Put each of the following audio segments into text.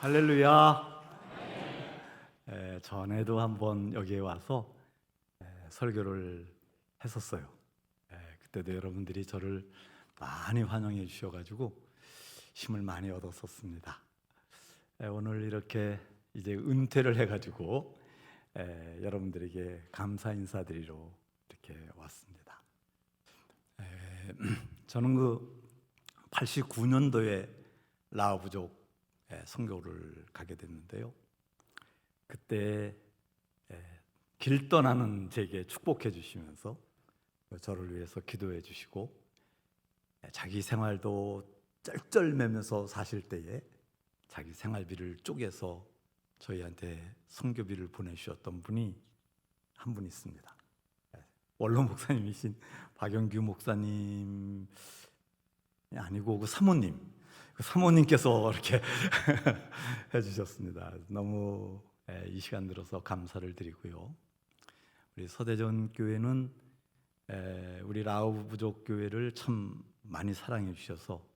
할렐루야. 전에도 한번 여기에 와서 설교를 했었어요. 그때도 여러분들이 저를 많이 환영해 주셔가지고 힘을 많이 얻었었습니다. 오늘 이렇게 이제 은퇴를 해가지고 여러분들에게 감사 인사드리러 이렇게 왔습니다. 저는 그 89년도에 라오부족 선교를 가게 됐는데요. 그때 길 떠나는 제게 축복해 주시면서 저를 위해서 기도해 주시고 자기 생활도 쩔쩔매면서 사실 때에 자기 생활비를 쪼개서 저희한테 선교비를 보내주셨던 분이 한 분 있습니다. 원로 목사님이신 박영규 목사님 아니고 그 사모님께서 이렇게 해주셨습니다. 너무 이 시간 들어서 감사를 드리고요. 우리 서대전 교회는 우리 라오부족 교회를 참 많이 사랑해 주셔서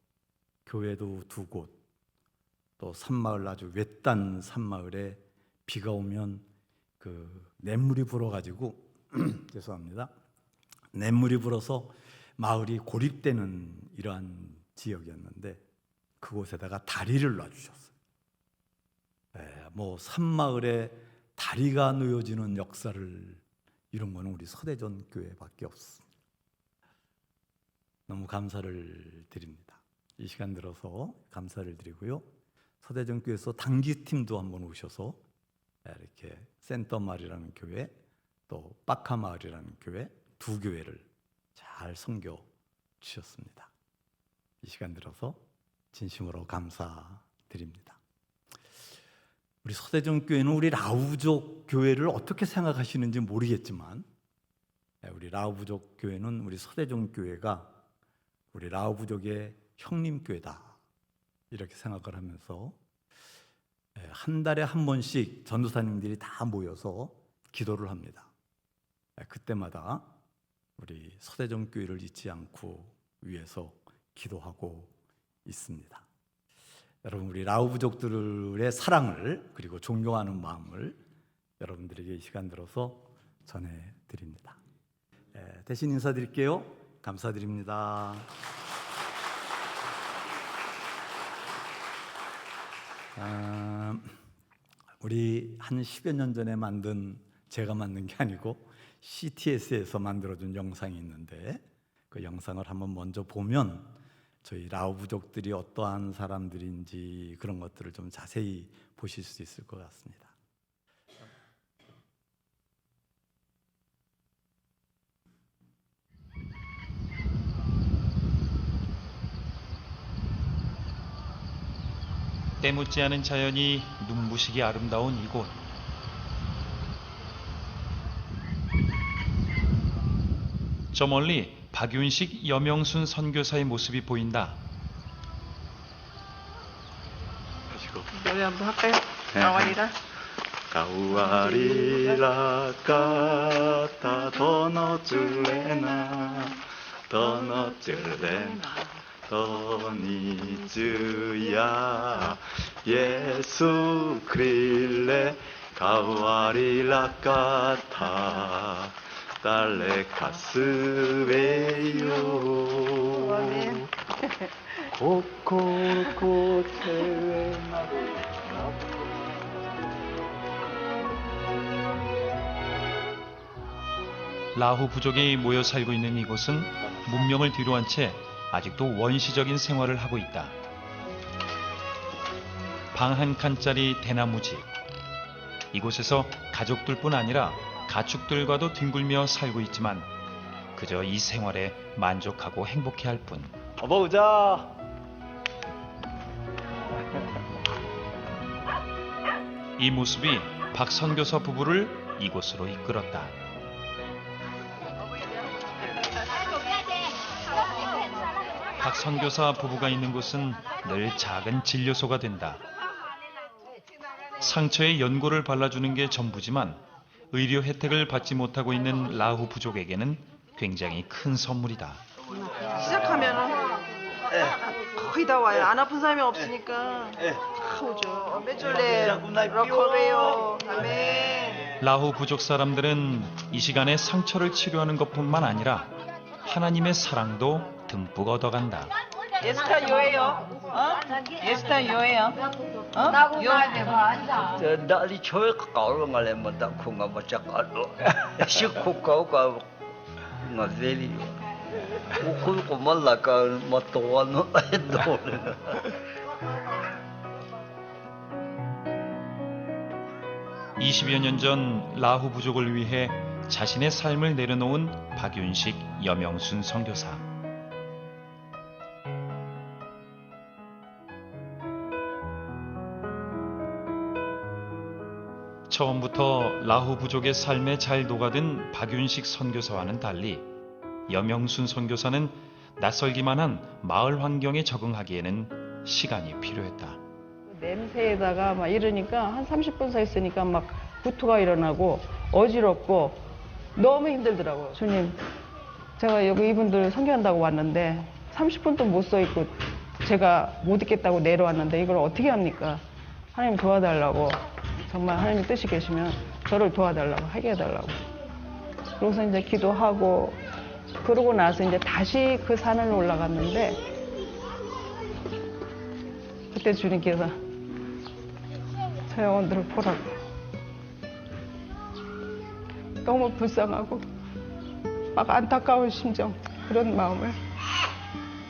교회도 두 곳, 또 산마을 아주 외딴 산마을에 비가 오면 그 냇물이 불어가지고 죄송합니다. 냇물이 불어서 마을이 고립되는 이러한 지역이었는데 그곳에다가 다리를 놔주셨어요. 뭐 산마을에 다리가 놓여지는 역사를 이룬 거는 우리 서대전 교회밖에 없습니다. 너무 감사를 드립니다. 이 시간 들어서 감사를 드리고요. 서대전 교회에서 단기팀도 한번 오셔서 이렇게 센터마을이라는 교회 또 빠카마을이라는 교회 두 교회를 잘 섬겨 주셨습니다. 이 시간 들어서 진심으로 감사드립니다. 우리 서대전 교회는 우리 라오부족 교회를 어떻게 생각하시는지 모르겠지만 우리 라오부족 교회는 우리 서대전 교회가 우리 라오부족의 형님 교회다 이렇게 생각을 하면서 한 달에 한 번씩 전도사님들이 다 모여서 기도를 합니다. 그때마다 우리 서대전 교회를 잊지 않고 위해서 기도하고 있습니다. 여러분 우리 라오부족들의 사랑을 그리고 존경하는 마음을 여러분들에게 이 시간 들어서 전해드립니다. 대신 인사드릴게요. 감사드립니다. 우리 한 10여 년 전에 제가 만든 게 아니고 CTS에서 만들어준 영상이 있는데 그 영상을 한번 먼저 보면 저희 라오부족들이 어떠한 사람들인지 그런 것들을 좀 자세히 보실 수 있을 것 같습니다. 때묻지 않은 자연이 눈부시게 아름다운 이곳. 저 멀리 박윤식 여명순 선교사의 모습이 보인다. 노래 한번 할까요? 가와리라. 가와리라 까따 더너줄래나 더니즈야 예수 그릴레 가와리라 까타 달래 가스베요 아멘. 코코코 테레나 라후 부족이 모여 살고 있는 이곳은 문명을 뒤로한 채 아직도 원시적인 생활을 하고 있다. 방 한 칸짜리 대나무 집. 이곳에서 가족들뿐 아니라 가축들과도 뒹굴며 살고 있지만 그저 이 생활에 만족하고 행복해할 뿐. 먹자. 이 모습이 박 선교사 부부를 이곳으로 이끌었다. 박 선교사 부부가 있는 곳은 늘 작은 진료소가 된다. 상처에 연고를 발라주는 게 전부지만 의료 혜택을 받지 못하고 있는 라후 부족에게는 굉장히 큰 선물이다. 시작하면은 거의 다 와요. 안 아픈 사람이 없으니까. 오죠. 메졸레 러커베요. 아멘. 라후 부족 사람들은 이 시간에 상처를 치료하는 것뿐만 아니라 하나님의 사랑도 듬뿍 얻어간다. 예스타 요예요. 예스타 요예요. Dari choy kau ngale mata kunga baca kalo, si kau ngazeli, ukul kumala ka matuan dole. 20여 년 전 라후 부족을 위해 자신의 삶을 내려놓은 박윤식 여명순 선교사. 처음부터 라후 부족의 삶에 잘 녹아든 박윤식 선교사와는 달리 여명순 선교사는 낯설기만 한 마을 환경에 적응하기에는 시간이 필요했다. 냄새에다가 막 이러니까 한 30분 서 있으니까 막 구토가 일어나고 어지럽고 너무 힘들더라고요. 주님, 제가 여기 이분들 선교한다고 왔는데 30분도 못 서 있고 제가 못 있겠다고 내려왔는데 이걸 어떻게 합니까? 하나님 도와달라고. 정말 하나님 뜻이 계시면 저를 도와달라고, 하게 해달라고. 그래서 이제 기도하고 그러고 나서 이제 다시 그 산을 올라갔는데 그때 주님께서 저 영혼들을 보라고. 너무 불쌍하고 막 안타까운 심정, 그런 마음을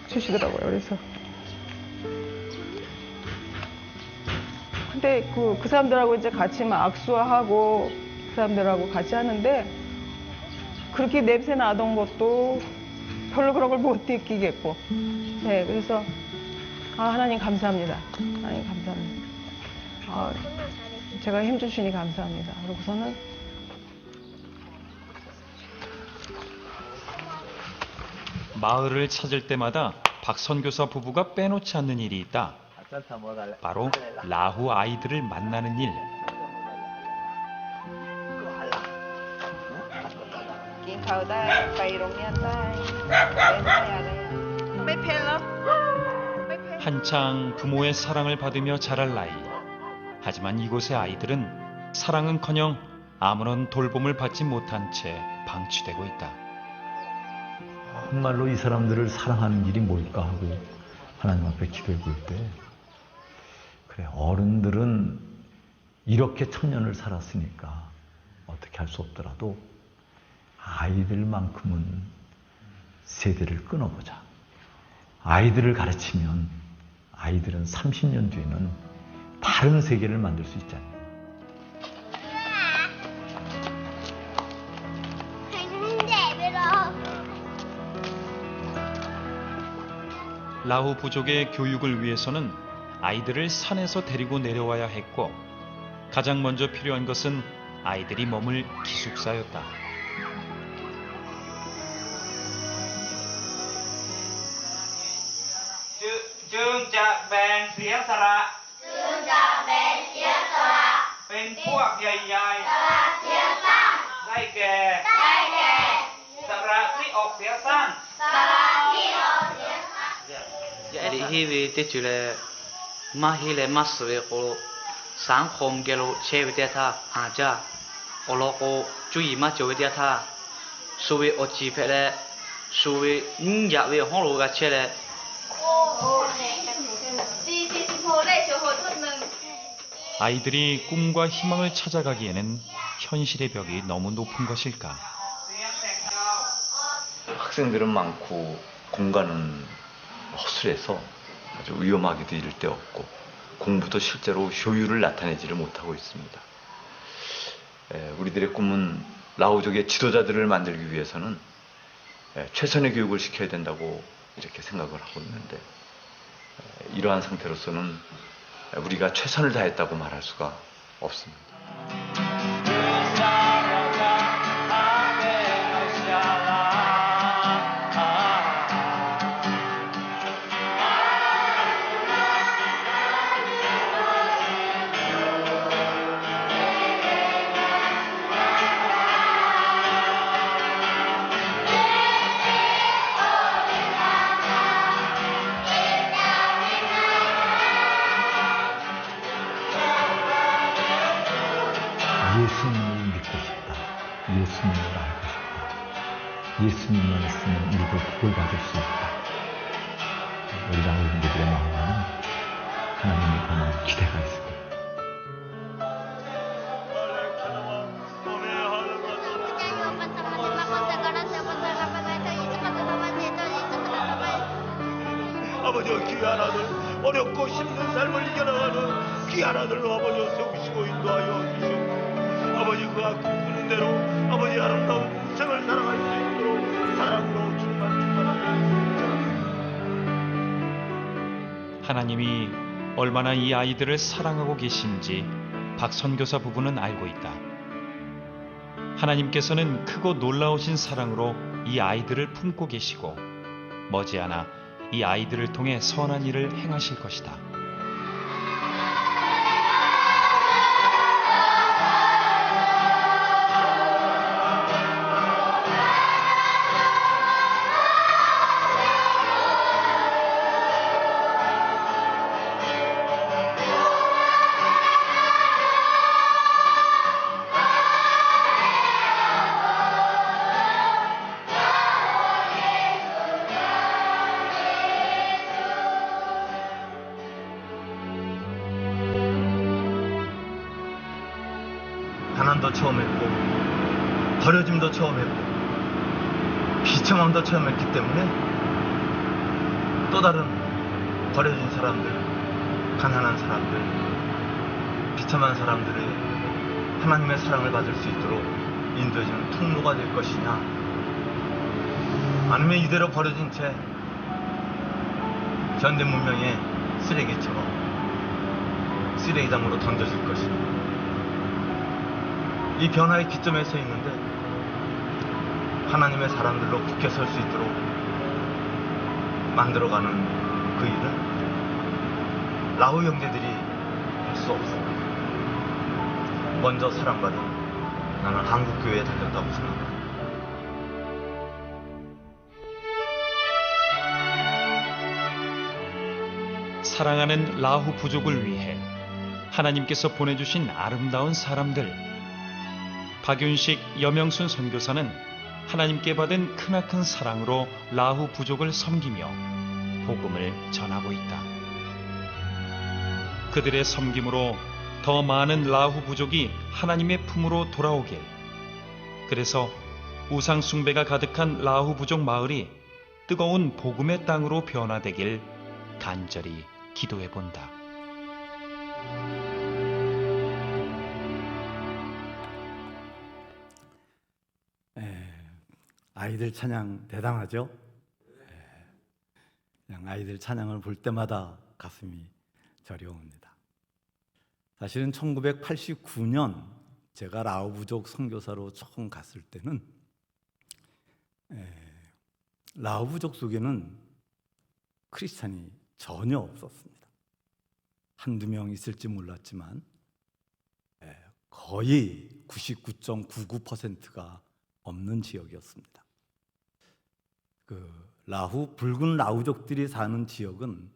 주시더라고요. 그래서 근데 그 사람들하고 이제 같이 막 악수하고 그 사람들하고 같이 하는데 그렇게 냄새 나던 것도 별로 그런 걸 못 느끼겠고. 네, 그래서 하나님 감사합니다. 하나님 감사합니다. 제가 힘주시니 감사합니다. 그러고서는 마을을 찾을 때마다 박 선교사 부부가 빼놓지 않는 일이 있다. 바로 라후 아이들을 만나는 일. กินข้าวได้ไปโรงเรียนได้เล่นได้อะไรไม่เผ็ดเหรอไม่เผ็ด 한창 부모의 사랑을 받으며 자랄 나이. 하지만 이곳의 아이들은 사랑은커녕 아무런 돌봄을 받지 못한 채 방치되고 있다. 정말로 이 사람들을 사랑하는 일이 뭘까 하고 하나님 앞에 기도해 볼 때, 그래, 어른들은 이렇게 천년을 살았으니까 어떻게 할 수 없더라도 아이들만큼은 세대를 끊어보자. 아이들을 가르치면 아이들은 30년 뒤에는 다른 세계를 만들 수 있잖아요. 라후 부족의 교육을 위해서는 아이들을 산에서 데리고 내려와야 했고, 가장 먼저 필요한 것은 아이들이 머물 기숙사였다. Jadi hivi tijule mahile maswe ko sangkhom gelo chevite tha aja oloko chui ma chevite tha suwe ochi phele suwe nya we holo ga chele 아이들이 꿈과 희망을 찾아가기에는 현실의 벽이 너무 높은 것일까? 학생들은 많고 공간은 허술해서 아주 위험하기도 이를 데 없고 공부도 실제로 효율을 나타내지를 못하고 있습니다. 우리들의 꿈은 라오족의 지도자들을 만들기 위해서는 최선의 교육을 시켜야 된다고 이렇게 생각을 하고 있는데, 이러한 상태로서는 우리가 최선을 다했다고 말할 수가 없습니다. 예수님을 믿고 싶다. 예수님을 알고 싶다. 예수님을 쓰는 일을 복을 받을 수 있다. 우리 라우분들의 마음에는 하나님에 관한 기대가 있습니다. 아버지 귀한 아들 어렵고 힘든 삶을 이겨나가는 귀한 아들로 아버지 세우시고 인도하여 주시옵소서. 아버지 그가 꿈꾸는 대로 아버지 아름다운 인생을 살아갈 수 있도록 사랑으로 충만하게 하나님이 얼마나 이 아이들을 사랑하고 계신지 박 선교사 부부는 알고 있다. 하나님께서는 크고 놀라우신 사랑으로 이 아이들을 품고 계시고 머지않아 이 아이들을 통해 선한 일을 행하실 것이다. 가난도 처음 했고 버려짐도 처음 했고 비참함도 처음 했기 때문에 또 다른 버려진 사람들, 가난한 사람들, 비참한 사람들이 하나님의 사랑을 받을 수 있도록 인도해주는 통로가 될 것이냐, 아니면 이대로 버려진 채 현대 문명의 쓰레기처럼 쓰레기장으로 던져질 것이냐. 이 변화의 기점에 서 있는데 하나님의 사람들로 굳게 설 수 있도록 만들어가는 그 일은 라우 형제들이 할 수 없습니다. 먼저 사랑받은 나는 한국교회에 달렸다고 생각합니다. 사랑하는 라후 부족을 위해 하나님께서 보내주신 아름다운 사람들. 박윤식, 여명순 선교사는 하나님께 받은 크나큰 사랑으로 라후 부족을 섬기며 복음을 전하고 있다. 그들의 섬김으로 더 많은 라후 부족이 하나님의 품으로 돌아오길, 그래서 우상 숭배가 가득한 라후 부족 마을이 뜨거운 복음의 땅으로 변화되길 간절히 기도해 본다. 아이들 찬양 대단하죠? 그냥 아이들 찬양을 볼 때마다 가슴이 저려옵니다. 사실은 1989년 제가 라오 부족 선교사로 처음 갔을 때는 라오 부족 속에는 크리스찬이 전혀 없었습니다. 한두 명 있을지 몰랐지만 거의 99.99%가 없는 지역이었습니다. 붉은 라우족들이 사는 지역은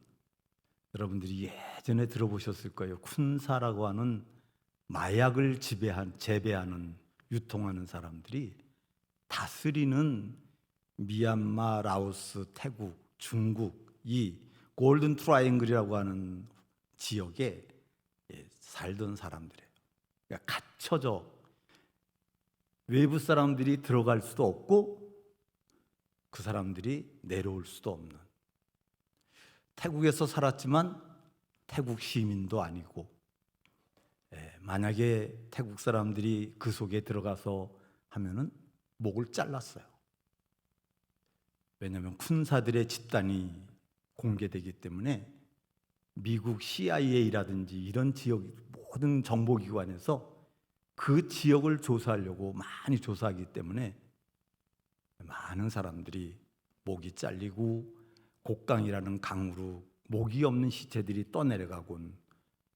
여러분들이 예전에 들어보셨을 거예요. 쿤사라고 하는 마약을 재배하는, 유통하는 사람들이 다스리는 미얀마, 라오스, 태국, 중국, 이 골든 트라이앵글이라고 하는 지역에 살던 사람들이에요. 그러니까 갇혀져 외부 사람들이 들어갈 수도 없고 그 사람들이 내려올 수도 없는, 태국에서 살았지만 태국 시민도 아니고, 만약에 태국 사람들이 그 속에 들어가서 하면은 목을 잘랐어요. 왜냐하면 쿤사들의 집단이 공개되기 때문에 미국 CIA라든지 이런 지역 모든 정보기관에서 그 지역을 조사하려고 많이 조사하기 때문에 많은 사람들이 목이 잘리고 곡강이라는 강으로 목이 없는 시체들이 떠내려가곤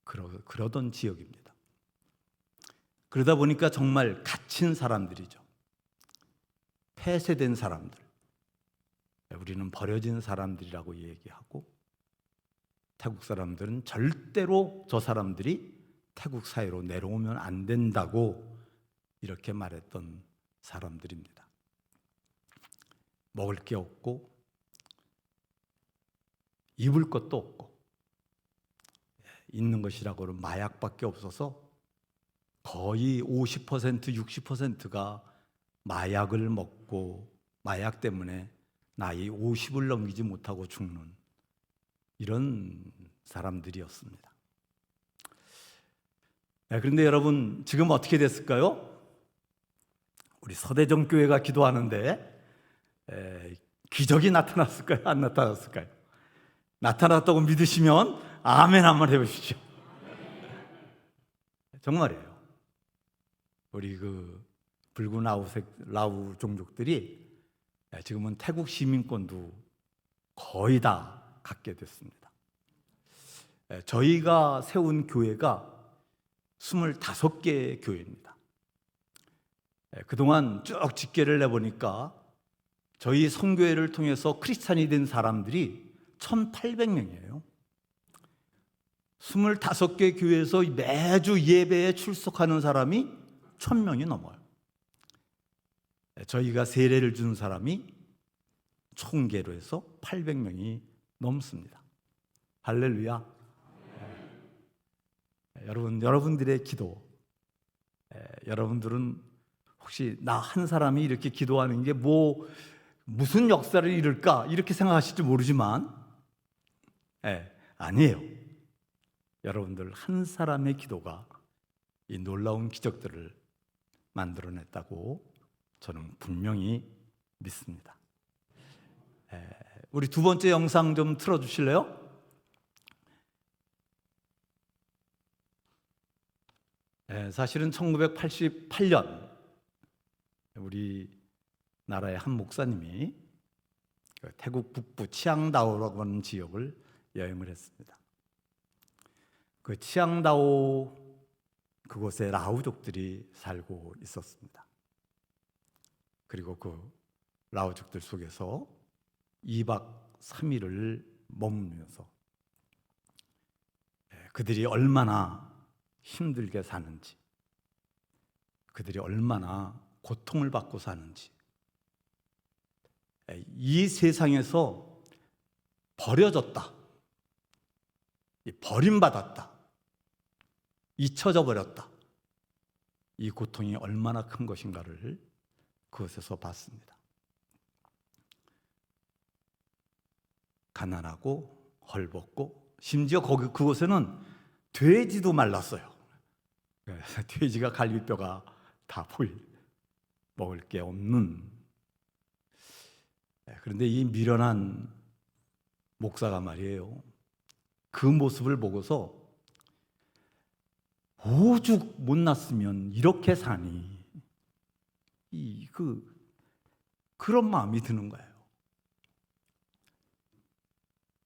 그러던 지역입니다. 그러다 보니까 정말 갇힌 사람들이죠. 폐쇄된 사람들. 우리는 버려진 사람들이라고 얘기하고, 태국 사람들은 절대로 저 사람들이 태국 사회로 내려오면 안 된다고 이렇게 말했던 사람들입니다. 먹을 게 없고 입을 것도 없고 있는 것이라고는 마약밖에 없어서 거의 50%, 60%가 마약을 먹고 마약 때문에 나이 50을 넘기지 못하고 죽는 이런 사람들이었습니다. 그런데 여러분, 지금 어떻게 됐을까요? 우리 서대정 교회가 기도하는데 기적이 나타났을까요? 안 나타났을까요? 나타났다고 믿으시면 아멘 한번 해보십시오. 정말이에요. 우리 그 붉은 라우 종족들이 지금은 태국 시민권도 거의 다 갖게 됐습니다. 저희가 세운 교회가 25개 교회입니다. 그동안 쭉 집계를 내보니까 저희 선교회를 통해서 크리스찬이 된 사람들이 1,800명이에요. 25개 교회에서 매주 예배에 출석하는 사람이 1,000명이 넘어요. 저희가 세례를 준 사람이 총계로 해서 800명이 넘습니다. 할렐루야. 여러분들의 기도, 여러분들은 혹시 나 한 사람이 이렇게 기도하는 게 무슨 역사를 이룰까 이렇게 생각하실지 모르지만 아니에요. 여러분들 한 사람의 기도가 이 놀라운 기적들을 만들어냈다고 저는 분명히 믿습니다. 우리 두 번째 영상 좀 틀어주실래요? 사실은 1988년 우리 나라의 한 목사님이 태국 북부 치앙다오라고 하는 지역을 여행을 했습니다. 그 치앙다오 그곳에 라오족들이 살고 있었습니다. 그리고 그 라오족들 속에서 2박 3일을 머물면서 그들이 얼마나 힘들게 사는지, 그들이 얼마나 고통을 받고 사는지, 이 세상에서 버려졌다, 버림받았다, 잊혀져 버렸다, 이 고통이 얼마나 큰 것인가를 그것에서 봤습니다. 가난하고 헐벗고 심지어 그곳에는 돼지도 말랐어요. 돼지가 갈비뼈가 다 먹을 게 없는. 그런데 이 미련한 목사가 말이에요, 그 모습을 보고서 오죽 못났으면 이렇게 사니, 그런 마음이 드는 거예요.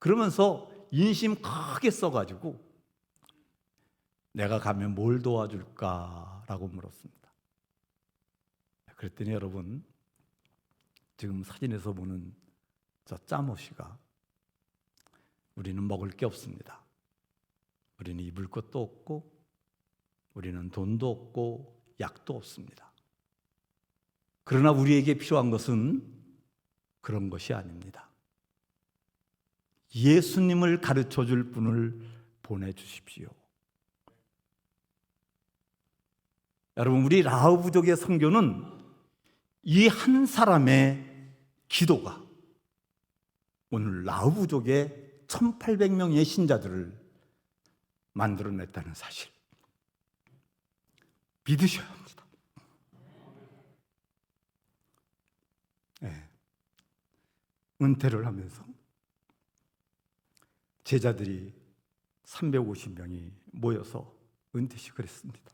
그러면서 인심 크게 써가지고 내가 가면 뭘 도와줄까라고 물었습니다. 그랬더니 여러분, 지금 사진에서 보는 저 짜모씨가 우리는 먹을 게 없습니다. 우리는 입을 것도 없고 우리는 돈도 없고 약도 없습니다. 그러나 우리에게 필요한 것은 그런 것이 아닙니다. 예수님을 가르쳐 줄 분을 보내주십시오. 여러분, 우리 라오 부족의 선교는 이 한 사람의 기도가 오늘 라오 부족의 1,800명의 신자들을 만들어냈다는 사실 믿으셔야 합니다. 은퇴를 하면서 제자들이 350명이 모여서 은퇴식을 했습니다.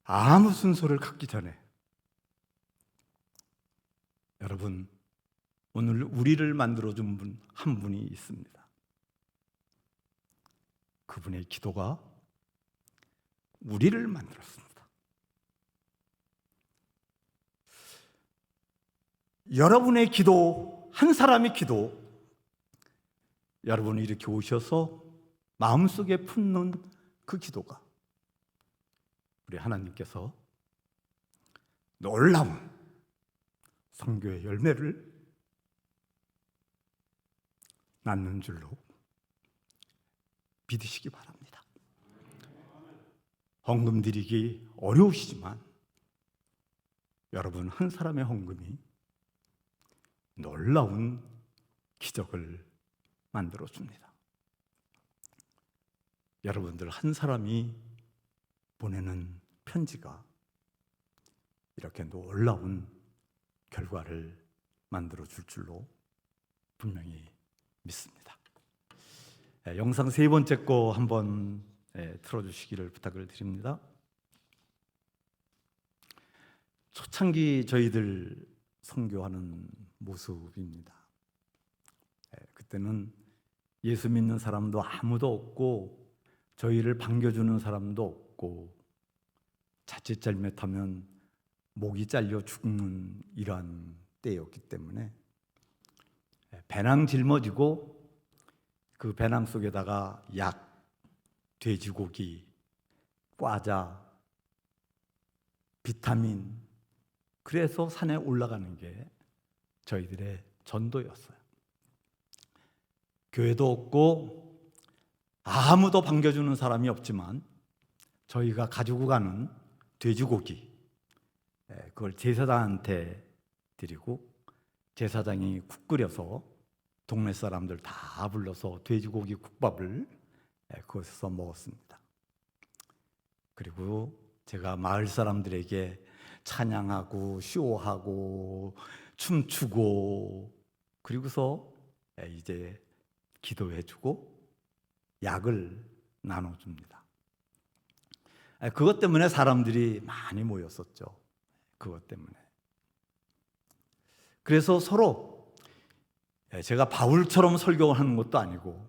아무 순서를 갖기 전에 여러분, 오늘 우리를 만들어준 분 한 분이 있습니다. 그분의 기도가 우리를 만들었습니다. 여러분의 기도, 한 사람의 기도, 여러분이 이렇게 오셔서 마음속에 품는 그 기도가 우리 하나님께서 놀라운 선교의 열매를 낳는 줄로 믿으시기 바랍니다. 헌금 드리기 어려우시지만 여러분 한 사람의 헌금이 놀라운 기적을 만들어 줍니다. 여러분들 한 사람이 보내는 편지가 이렇게 놀라운 결과를 만들어 줄 줄로 분명히 믿습니다. 영상 세 번째 거 한번 틀어주시기를 부탁을 드립니다. 초창기 저희들 선교하는 모습입니다. 그때는 예수 믿는 사람도 아무도 없고 저희를 반겨주는 사람도 없고 자칫 잘못하면 목이 잘려 죽는 이러한 때였기 때문에 배낭 짊어지고 그 배낭 속에다가 약, 돼지고기, 과자, 비타민, 그래서 산에 올라가는 게 저희들의 전도였어요. 교회도 없고 아무도 반겨주는 사람이 없지만 저희가 가지고 가는 돼지고기, 그걸 제사장한테 드리고 제사장이 국 끓여서 동네 사람들 다 불러서 돼지고기 국밥을 그것에서 먹었습니다. 그리고 제가 마을 사람들에게 찬양하고 쇼하고 춤추고 그리고서 이제 기도해주고 약을 나눠줍니다. 그것 때문에 사람들이 많이 모였었죠. 그것 때문에. 그래서 서로 제가 바울처럼 설교하는 것도 아니고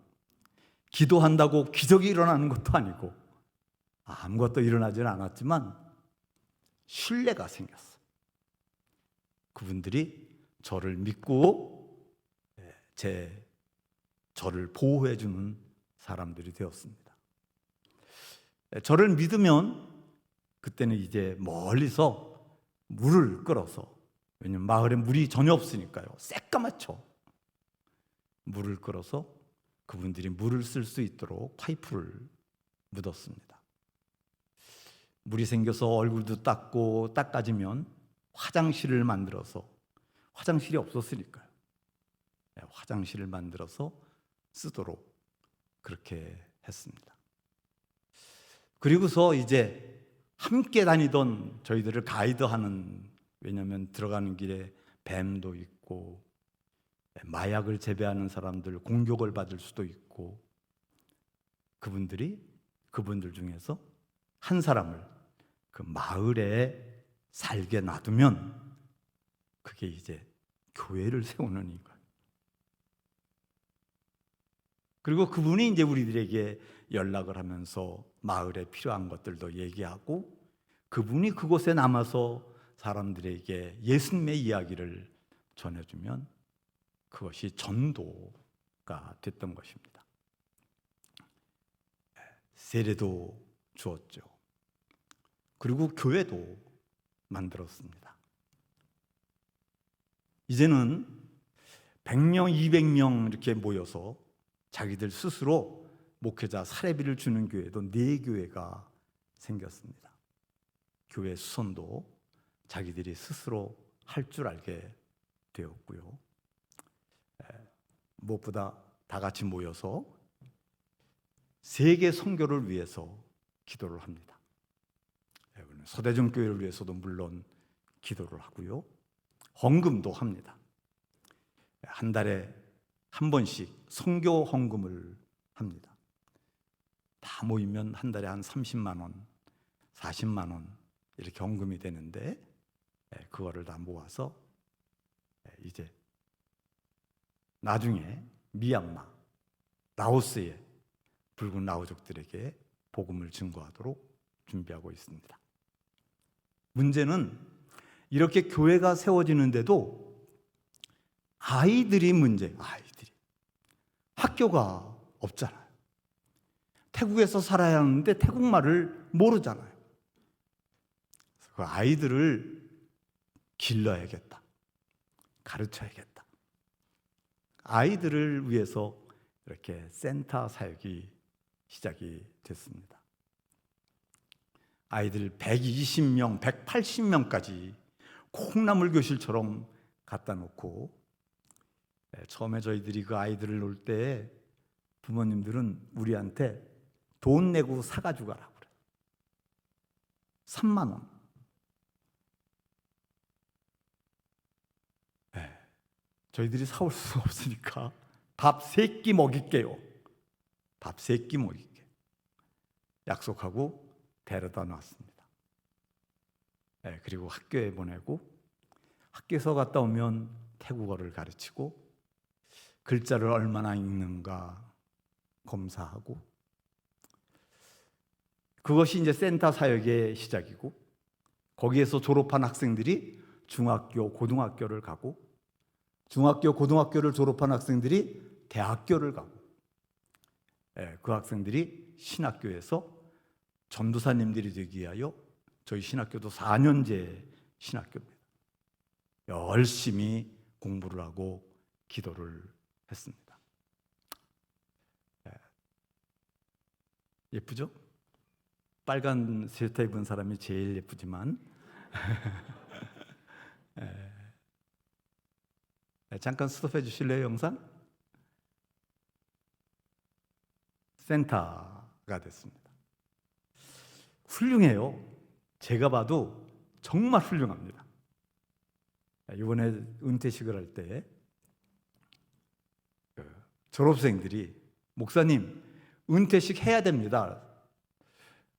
기도한다고 기적이 일어나는 것도 아니고 아무것도 일어나지는 않았지만 신뢰가 생겼어요. 그분들이 저를 믿고 저를 보호해주는 사람들이 되었습니다. 저를 믿으면 그때는 이제 멀리서 물을 끌어서, 왜냐면 마을에 물이 전혀 없으니까요, 새까맣죠. 물을 끌어서 그분들이 물을 쓸 수 있도록 파이프를 묻었습니다. 물이 생겨서 얼굴도 닦고 닦아지면 화장실을 만들어서, 화장실이 없었으니까요, 화장실을 만들어서 쓰도록 그렇게 했습니다. 그리고서 이제 함께 다니던 저희들을 가이드하는, 왜냐하면 들어가는 길에 뱀도 있고 마약을 재배하는 사람들 공격을 받을 수도 있고, 그분들 중에서 한 사람을 그 마을에 살게 놔두면 그게 이제 교회를 세우는 일이에요. 그리고 그분이 이제 우리들에게 연락을 하면서 마을에 필요한 것들도 얘기하고, 그분이 그곳에 남아서 사람들에게 예수님의 이야기를 전해주면 그것이 전도가 됐던 것입니다. 세례도 주었죠. 그리고 교회도 만들었습니다. 이제는 100명, 200명 이렇게 모여서 자기들 스스로 목회자 사례비를 주는 교회도 4교회가 생겼습니다. 교회 수선도 자기들이 스스로 할 줄 알게 되었고요. 무엇보다 다 같이 모여서 세계 선교를 위해서 기도를 합니다. 서대중 교회를 위해서도 물론 기도를 하고요, 헌금도 합니다. 한 달에 한 번씩 선교 헌금을 합니다. 다 모이면 한 달에 한 30만 원, 40만 원 이렇게 헌금이 되는데, 그거를 다 모아서 이제 나중에 미얀마, 라오스의 붉은 라오족들에게 복음을 증거하도록 준비하고 있습니다. 문제는 이렇게 교회가 세워지는데도 아이들이 학교가 없잖아요. 태국에서 살아야 하는데 태국말을 모르잖아요. 그래서 그 아이들을 길러야겠다. 가르쳐야겠다. 아이들을 위해서 이렇게 센터 사역이 시작이 됐습니다. 아이들 120명, 180명까지 콩나물 교실처럼 갖다 놓고, 처음에 저희들이 그 아이들을 놓을 때 부모님들은 우리한테 돈 내고 사가지고 가라고 그래요. 3만 원. 저희들이 사올 수 없으니까 밥 3끼 먹일게요. 밥 3끼 먹일게. 약속하고 데려다 놨습니다. 그리고 학교에 보내고, 학교에서 갔다 오면 태국어를 가르치고, 글자를 얼마나 읽는가 검사하고, 그것이 이제 센터 사역의 시작이고, 거기에서 졸업한 학생들이 중학교, 고등학교를 가고, 중학교, 고등학교를 졸업한 학생들이 대학교를 가고, 그 학생들이 신학교에서 전도사님들이 되기 위하여, 저희 신학교도 4년제 신학교입니다. 열심히 공부를 하고 기도를 했습니다. 예쁘죠? 빨간 스웨터 입은 사람이 제일 예쁘지만 잠깐 스톱해 주실래요, 영상? 센터가 됐습니다. 훌륭해요. 제가 봐도 정말 훌륭합니다. 이번에 은퇴식을 할 때 졸업생들이, 목사님 은퇴식 해야 됩니다.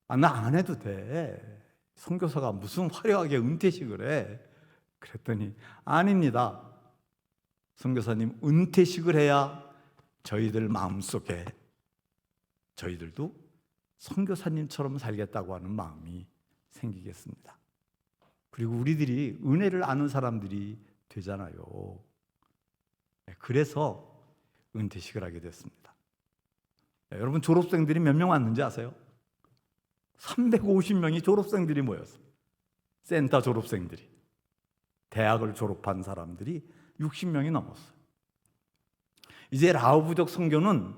나 안 해도 돼. 선교사가 무슨 화려하게 은퇴식을 해. 그랬더니 아닙니다. 선교사님, 은퇴식을 해야 저희들 마음속에 저희들도 선교사님처럼 살겠다고 하는 마음이 생기겠습니다. 그리고 우리들이 은혜를 아는 사람들이 되잖아요. 그래서 은퇴식을 하게 됐습니다. 여러분, 졸업생들이 몇 명 왔는지 아세요? 350명이 졸업생들이 모였어요. 센터 졸업생들이. 대학을 졸업한 사람들이 60명이 넘었어요. 이제 라오부족 선교는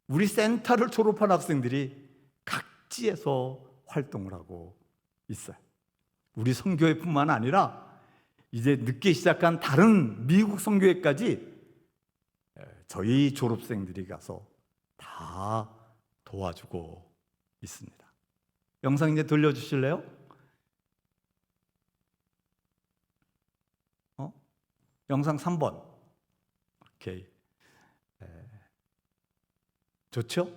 우리 센터를 졸업한 학생들이 각지에서 활동을 하고 있어요. 우리 선교회뿐만 아니라 이제 늦게 시작한 다른 미국 선교회까지 저희 졸업생들이 가서 다 도와주고 있습니다. 영상 이제 돌려주실래요? 영상 3번. 오케이. 좋죠?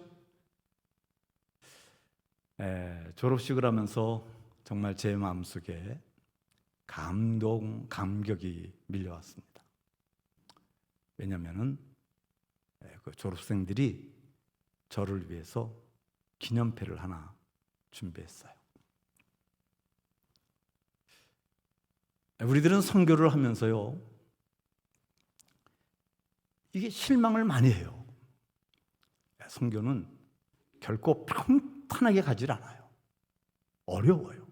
졸업식을 하면서 정말 제 마음속에 감격이 밀려왔습니다. 왜냐하면 그 졸업생들이 저를 위해서 기념패를 하나 준비했어요. 우리들은 선교를 하면서요, 이게 실망을 많이 해요. 선교는 결코 평탄하게 가질 않아요. 어려워요.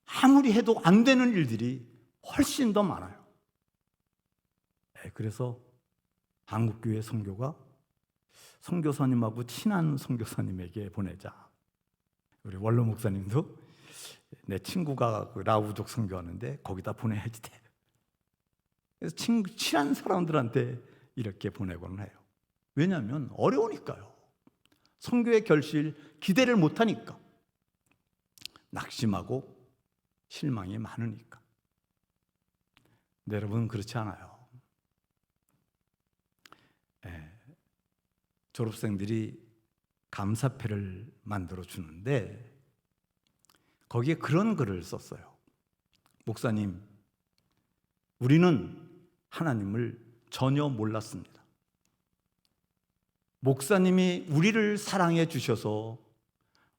아무리 해도 안 되는 일들이 훨씬 더 많아요. 그래서 한국교회 선교가 선교사님하고 친한 선교사님에게 보내자. 우리 원로 목사님도 내 친구가 그 라오부족 선교하는데 거기다 보내야지 돼. 그래서 친한 사람들한테 이렇게 보내곤 해요. 왜냐하면 어려우니까요. 선교의 결실 기대를 못하니까. 낙심하고 실망이 많으니까. 근데 여러분, 그렇지 않아요. 졸업생들이 감사패를 만들어 주는데 거기에 그런 글을 썼어요. 목사님, 우리는 하나님을 전혀 몰랐습니다. 목사님이 우리를 사랑해 주셔서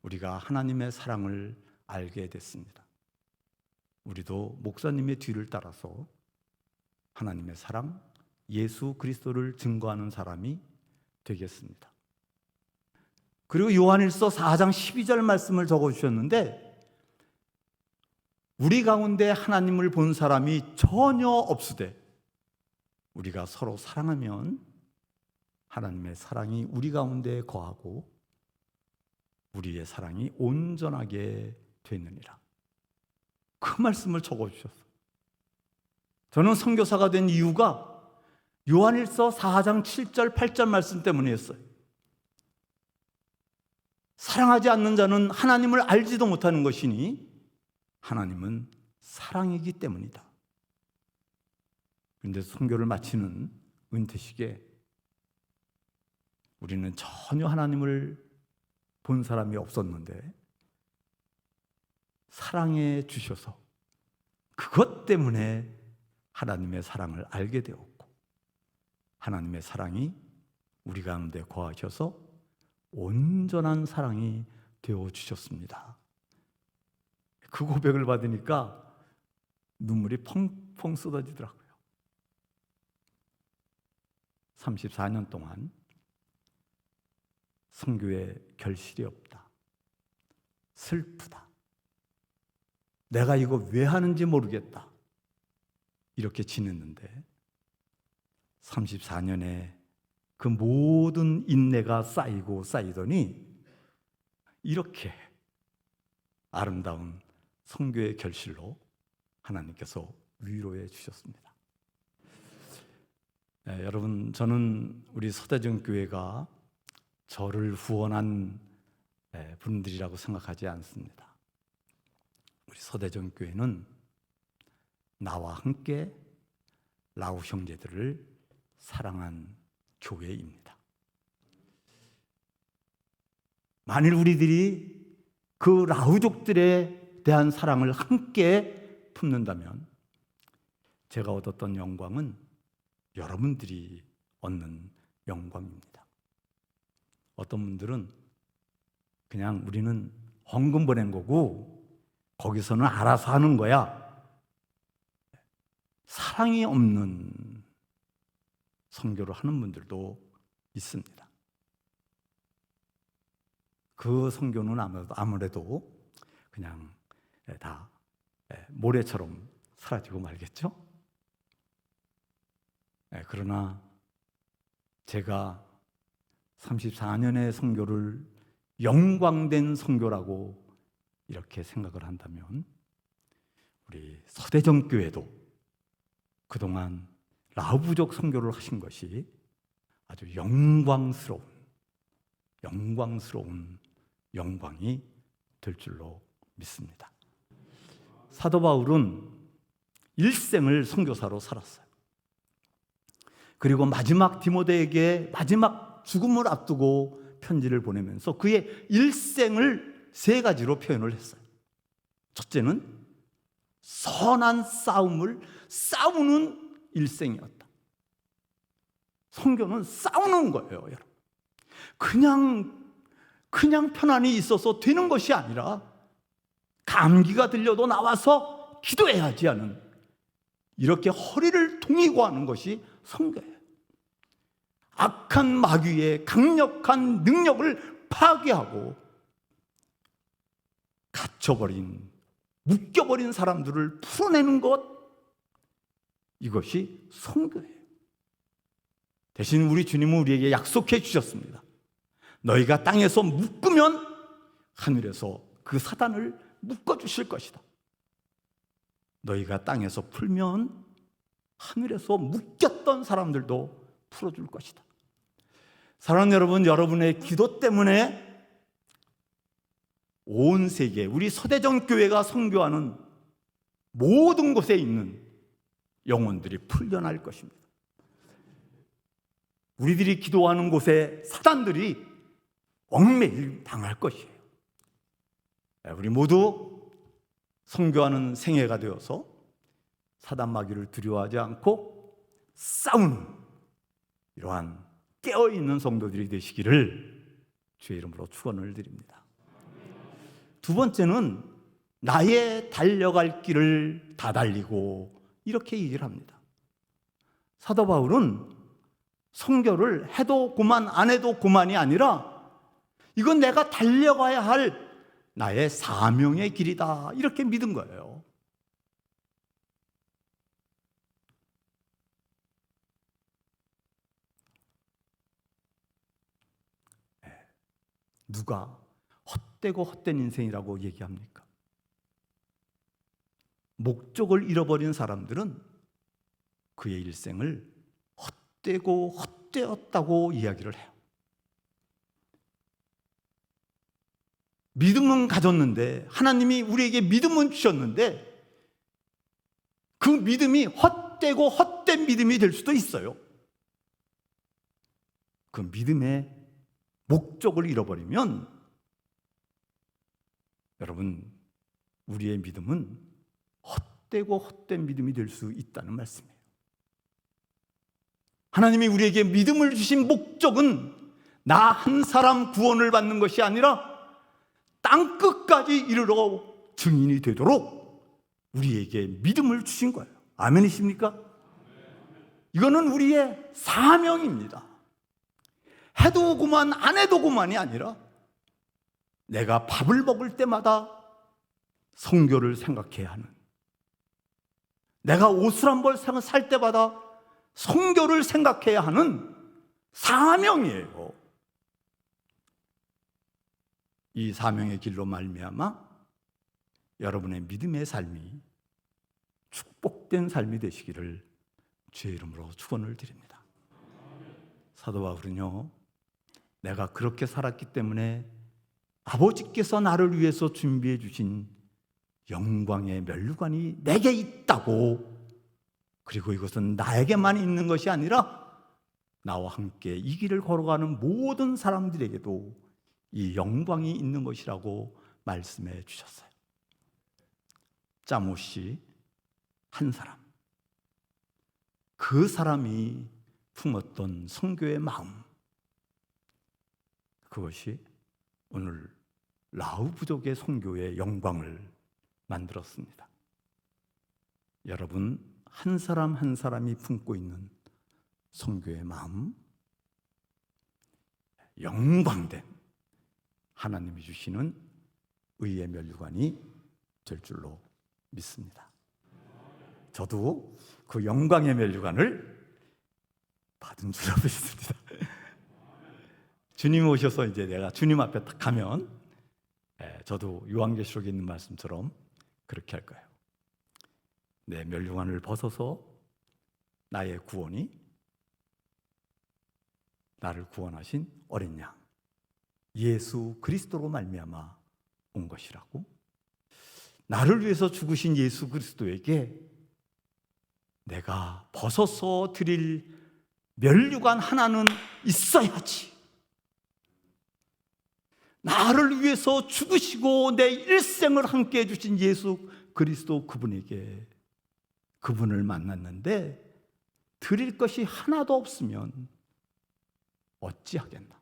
우리가 하나님의 사랑을 알게 됐습니다. 우리도 목사님의 뒤를 따라서 하나님의 사랑 예수 그리스도를 증거하는 사람이 되겠습니다. 그리고 요한일서 4장 12절 말씀을 적어주셨는데, 우리 가운데 하나님을 본 사람이 전혀 없으되 우리가 서로 사랑하면 하나님의 사랑이 우리 가운데 거하고 우리의 사랑이 온전하게 되느니라. 그 말씀을 적어주셨어요. 저는 선교사가 된 이유가 요한일서 4장 7절 8절 말씀 때문이었어요. 사랑하지 않는 자는 하나님을 알지도 못하는 것이니 하나님은 사랑이기 때문이다. 그런데 선교를 마치는 은퇴식에 우리는 전혀 하나님을 본 사람이 없었는데 사랑해 주셔서 그것 때문에 하나님의 사랑을 알게 되었고, 하나님의 사랑이 우리 가운데 거하셔서 온전한 사랑이 되어 주셨습니다. 그 고백을 받으니까 눈물이 펑펑 쏟아지더라고요. 34년 동안 선교에 결실이 없다, 슬프다, 내가 이거 왜 하는지 모르겠다, 이렇게 지냈는데 34년에 그 모든 인내가 쌓이고 쌓이더니 이렇게 아름다운 선교의 결실로 하나님께서 위로해 주셨습니다. 여러분, 저는 우리 서대전 교회가 저를 후원한 분들이라고 생각하지 않습니다. 우리 서대전 교회는 나와 함께 라우 형제들을 사랑한 교회입니다. 만일 우리들이 그 라우족들에 대한 사랑을 함께 품는다면 제가 얻었던 영광은 여러분들이 얻는 영광입니다. 어떤 분들은 그냥 우리는 헌금 보낸 거고 거기서는 알아서 하는 거야, 사랑이 없는 선교를 하는 분들도 있습니다. 그 선교는 아무래도 그냥 다 모래처럼 사라지고 말겠죠? 그러나 제가 34년의 선교를 영광된 선교라고 이렇게 생각을 한다면 우리 서대전 교회도 그동안 라우부족 선교를 하신 것이 아주 영광스러운 영광이 될 줄로 믿습니다. 사도 바울은 일생을 선교사로 살았어요. 그리고 마지막 디모데에게 마지막 죽음을 앞두고 편지를 보내면서 그의 일생을 세 가지로 표현을 했어요. 첫째는 선한 싸움을 싸우는 일생이었다. 선교는 싸우는 거예요, 여러분. 그냥 편안히 있어서 되는 것이 아니라 감기가 들려도 나와서 기도해야지 하는, 이렇게 허리를 동이고 하는 것이 선교예요. 악한 마귀의 강력한 능력을 파괴하고 갇혀버린, 묶여버린 사람들을 풀어내는 것, 이것이 선교예요. 대신 우리 주님은 우리에게 약속해 주셨습니다. 너희가 땅에서 묶으면 하늘에서 그 사단을 묶어주실 것이다. 너희가 땅에서 풀면 하늘에서 묶였던 사람들도 풀어줄 것이다. 사랑하는 여러분, 여러분의 기도 때문에 온 세계, 우리 서대전 교회가 선교하는 모든 곳에 있는 영혼들이 풀려날 것입니다. 우리들이 기도하는 곳에 사단들이 얽매일 당할 것이에요. 우리 모두 선교하는 생애가 되어서 사단 마귀를 두려워하지 않고 싸우는 이러한 깨어있는 성도들이 되시기를 주의 이름으로 축원을 드립니다. 두 번째는 나의 달려갈 길을 다 달리고, 이렇게 얘기를 합니다. 사도 바울은 선교를 해도 그만 안 해도 그만이 아니라 이건 내가 달려가야 할 나의 사명의 길이다, 이렇게 믿은 거예요. 누가 헛되고 헛된 인생이라고 얘기합니까? 목적을 잃어버린 사람들은 그의 일생을 헛되고 헛되었다고 이야기를 해요. 믿음은 가졌는데, 하나님이 우리에게 믿음은 주셨는데 그 믿음이 헛되고 헛된 믿음이 될 수도 있어요. 그 믿음의 목적을 잃어버리면 여러분, 우리의 믿음은 헛되고 헛된 믿음이 될 수 있다는 말씀이에요. 하나님이 우리에게 믿음을 주신 목적은 나 한 사람 구원을 받는 것이 아니라 땅끝까지 이르러 증인이 되도록 우리에게 믿음을 주신 거예요. 아멘이십니까? 이거는 우리의 사명입니다. 해도 그만 안 해도 그만이 아니라 내가 밥을 먹을 때마다 선교를 생각해야 하는, 내가 옷을 한 벌 살 때마다 선교를 생각해야 하는 사명이에요. 이 사명의 길로 말미암아 여러분의 믿음의 삶이 축복된 삶이 되시기를 주의 이름으로 축원을 드립니다. 사도 바울은요, 내가 그렇게 살았기 때문에 아버지께서 나를 위해서 준비해 주신 영광의 면류관이 내게 있다고, 그리고 이것은 나에게만 있는 것이 아니라 나와 함께 이 길을 걸어가는 모든 사람들에게도 이 영광이 있는 것이라고 말씀해 주셨어요. 짬 없이 한 사람, 그 사람이 품었던 선교의 마음, 그것이 오늘 라우 부족의 선교의 영광을 만들었습니다. 여러분, 한 사람 한 사람이 품고 있는 선교의 마음, 영광된 하나님이 주시는 의의 면류관이 될 줄로 믿습니다. 저도 그 영광의 면류관을 받은 줄로 믿습니다. 주님 오셔서 이제 내가 주님 앞에 딱 가면 저도 요한계시록에 있는 말씀처럼 그렇게 할 거예요. 내 면류관을 벗어서 나의 구원이 나를 구원하신 어린 양 예수 그리스도로 말미암아 온 것이라고, 나를 위해서 죽으신 예수 그리스도에게 내가 벗어서 드릴 면류관 하나는 있어야지. 나를 위해서 죽으시고 내 일생을 함께 해주신 예수 그리스도 그분에게, 그분을 만났는데 드릴 것이 하나도 없으면 어찌하겠나.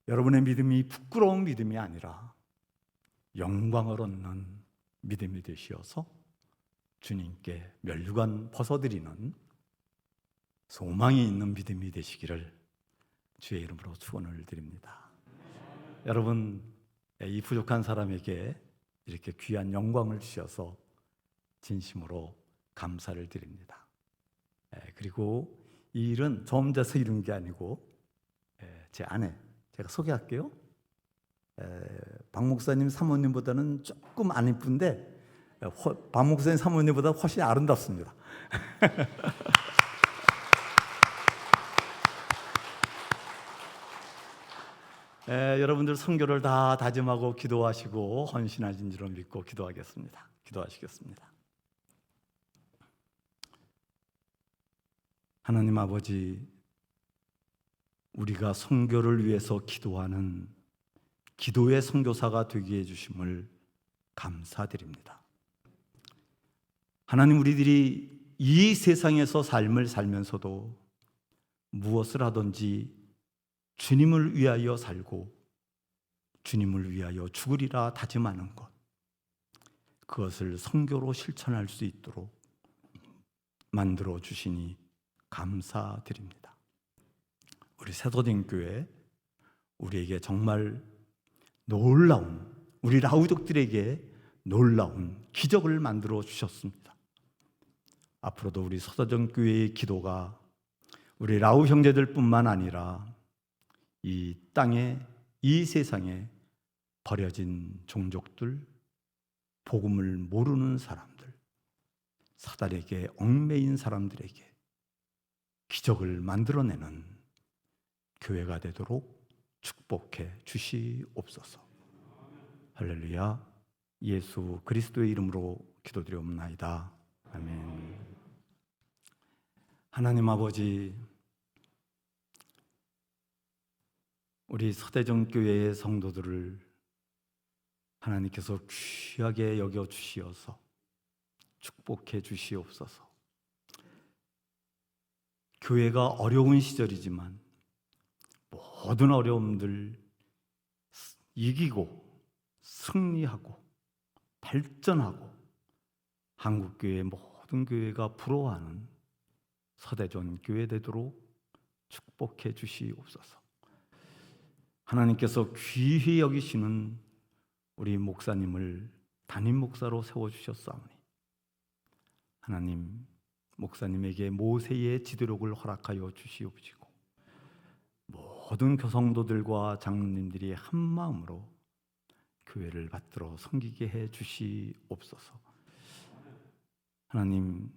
여러분의 믿음이 부끄러운 믿음이 아니라 영광을 얻는 믿음이 되시어서 주님께 면류관 벗어드리는 소망이 있는 믿음이 되시기를 주의 이름으로 축원을 드립니다. 여러분, 이 부족한 사람에게 이렇게 귀한 영광을 주셔서 진심으로 감사를 드립니다. 그리고 이 일은 저 혼자서 이룬 게 아니고 제 아내, 제가 소개할게요. 박 목사님 사모님보다는 조금 안 이쁜데 박 목사님 사모님보다 훨씬 아름답습니다. 여러분들 선교를 다 다짐하고 기도하시고 헌신하신 줄로 믿고 기도하겠습니다. 기도하시겠습니다. 하나님 아버지, 우리가 선교를 위해서 기도하는 기도의 선교사가 되게 해주심을 감사드립니다. 하나님, 우리들이 이 세상에서 삶을 살면서도 무엇을 하든지 주님을 위하여 살고 주님을 위하여 죽으리라 다짐하는 것, 그것을 선교로 실천할 수 있도록 만들어 주시니 감사드립니다. 우리 새도den교회 우리에게 정말 놀라운, 우리 라우족들에게 놀라운 기적을 만들어 주셨습니다. 앞으로도 우리 서도den교회의 기도가 우리 라우 형제들뿐만 아니라 이 땅에, 이 세상에 버려진 종족들, 복음을 모르는 사람들, 사단에게 얽매인 사람들에게 기적을 만들어내는 교회가 되도록 축복해 주시옵소서. 할렐루야. 예수 그리스도의 이름으로 기도드리옵나이다. 아멘. 하나님 아버지, 우리 서대정교회의 성도들을 하나님께서 귀하게 여겨 주시어서 축복해 주시옵소서. 교회가 어려운 시절이지만 모든 어려움들 이기고 승리하고 발전하고 한국교회 모든 교회가 부러워하는 서대전 교회 되도록 축복해 주시옵소서. 하나님께서 귀히 여기시는 우리 목사님을 담임 목사로 세워주셨사오니 하나님, 목사님에게 모세의 지도력을 허락하여 주시옵시고 모든 교성도들과 장로님들이 한 마음으로 교회를 받들어 섬기게 해 주시옵소서. 하나님,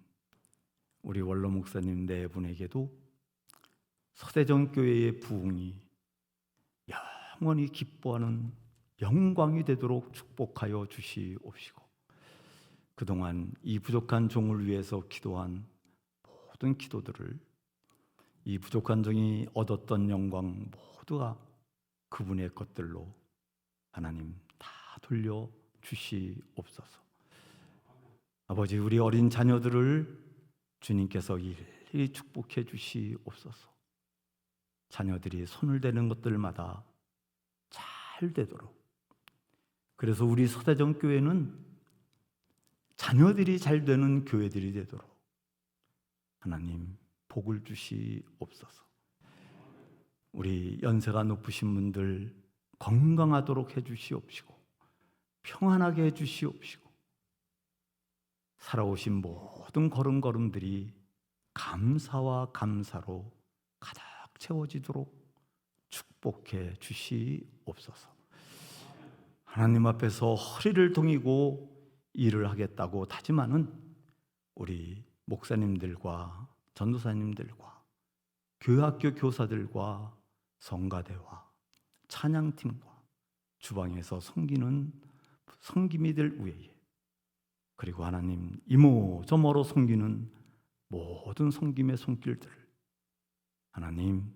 우리 원로 목사님 네 분에게도 서대전 교회의 부흥이 영원히 기뻐하는 영광이 되도록 축복하여 주시옵시고 그동안 이 부족한 종을 위해서 기도한 모든 기도들을 이 부족한 종이 얻었던 영광 모두가 그분의 것들로 하나님 다 돌려 주시옵소서. 아버지, 우리 어린 자녀들을 주님께서 일일이 축복해 주시옵소서. 자녀들이 손을 대는 것들마다 잘 되도록, 그래서 우리 서대전 교회는 자녀들이 잘 되는 교회들이 되도록 하나님 복을 주시옵소서. 우리 연세가 높으신 분들 건강하도록 해주시옵시고 평안하게 해주시옵시고 살아오신 모든 걸음걸음들이 감사와 감사로 가득 채워지도록 축복해 주시옵소서. 하나님 앞에서 허리를 동이고 일을 하겠다고 다짐하는 우리 목사님들과 전도사님들과 교회학교 교사들과 성가대와 찬양팀과 주방에서 섬기는 섬김이들 위에, 그리고 하나님 이모저모로 섬기는 모든 섬김의 손길들을 하나님,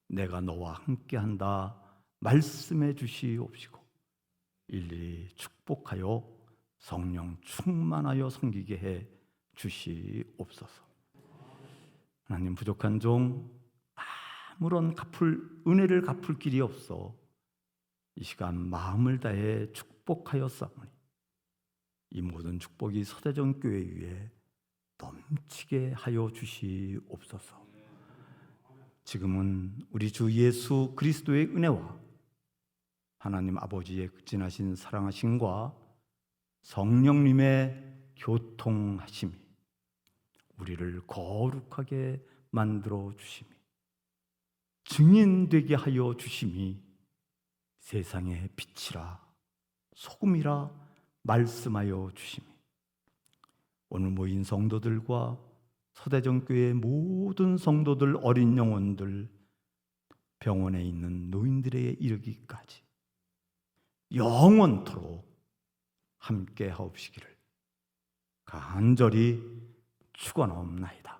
내가 너와 함께한다 말씀해 주시옵시고 일일이 축복하여 성령 충만하여 섬기게 해 주시옵소서. 하나님, 부족한 종 아무런 은혜를 갚을 길이 없어 이 시간 마음을 다해 축복하였사오니 이 모든 축복이 서대전 교회 위에 넘치게 하여 주시옵소서. 지금은 우리 주 예수 그리스도의 은혜와 하나님 아버지의 극진하신 사랑하심과 성령님의 교통하심이 우리를 거룩하게 만들어 주심이 증인되게 하여 주심이 세상의 빛이라 소금이라 말씀하여 주심이 오늘 모인 성도들과 서대전교회 모든 성도들, 어린 영혼들, 병원에 있는 노인들에 이르기까지 영원토록 함께 하옵시기를 간절히 축원하옵나이다.